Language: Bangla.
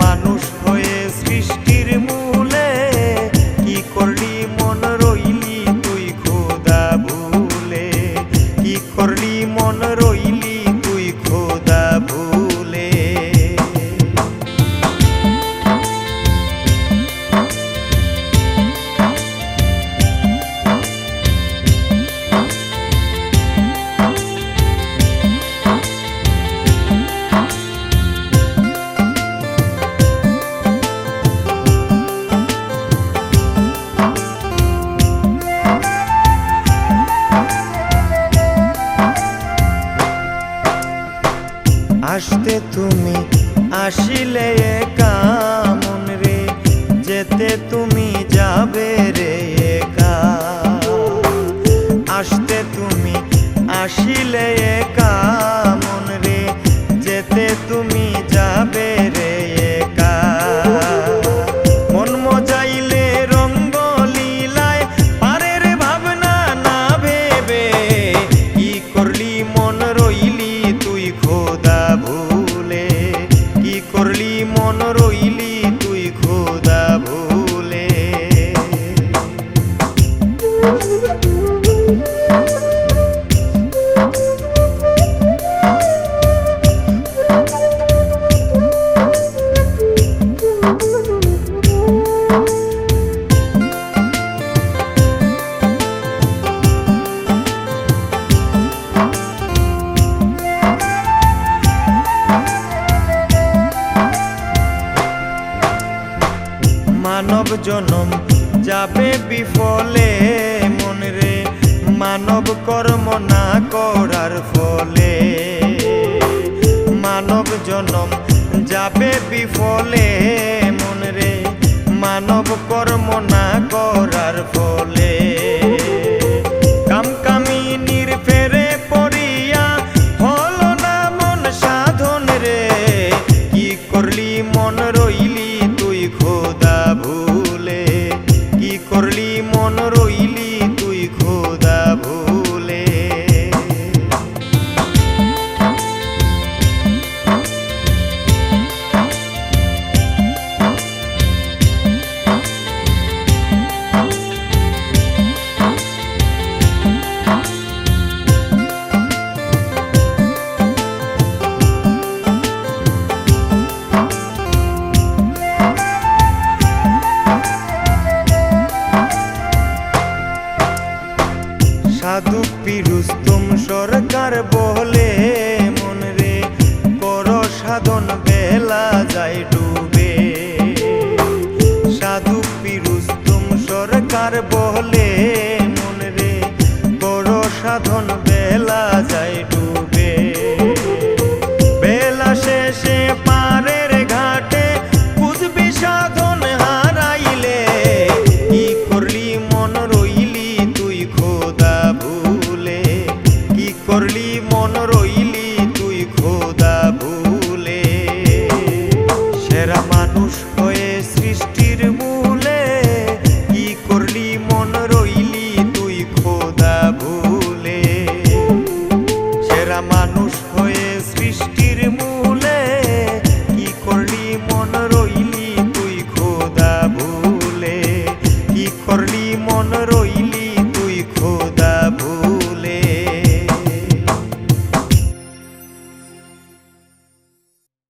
মানুষ হয়ে সৃষ্টির মূলে কি করলি মন রইলি তুই খোদা ভুলে, কি করলি মন রইলি তুই খোদা ভুলে। আসতে তুমি আসিলে একা মন রে, যেতে তুমি যাবে রে একা। আসতে তুমি আসিলে একা মন রে, যেতে তুমি যাবে রে একা। মন মজাইলে রঙ্গ লীলায় পারের ভাবনা না ভেবে, কি করলি মন রইলি তুই খোদা ভুলে, কি করলি মন রইলি তুই খোদা ভুলে। মানব জনম যাবে বিফলে মন রে, মানব কর্ম না করার ফলে। মানব জনম যাবে বিফলে মন রে, মানব কর্ম না করার ফলে। কামকামিনীর ফেরে পড়িয়া হলো না মন সাধন রে, কি করলি মন রইলি তুই খোদা ভুলে, কি করলি মন রইলি তুই খোদা ভুলে। সাধু পিরুস্তম সরকার বলে মন রে, কর সাধন বেলা যায় ডুবে। সাধু পিরুস্তম সরকার বলে মন রে, কর সাধন বেলা যায় ডুবে। বেলা শেষে পারের ঘাটে বুঝবি সাধন হারাইলে, কি করলি মন রইলি তুই খোদা ভুলে, কি করলি মন রইলি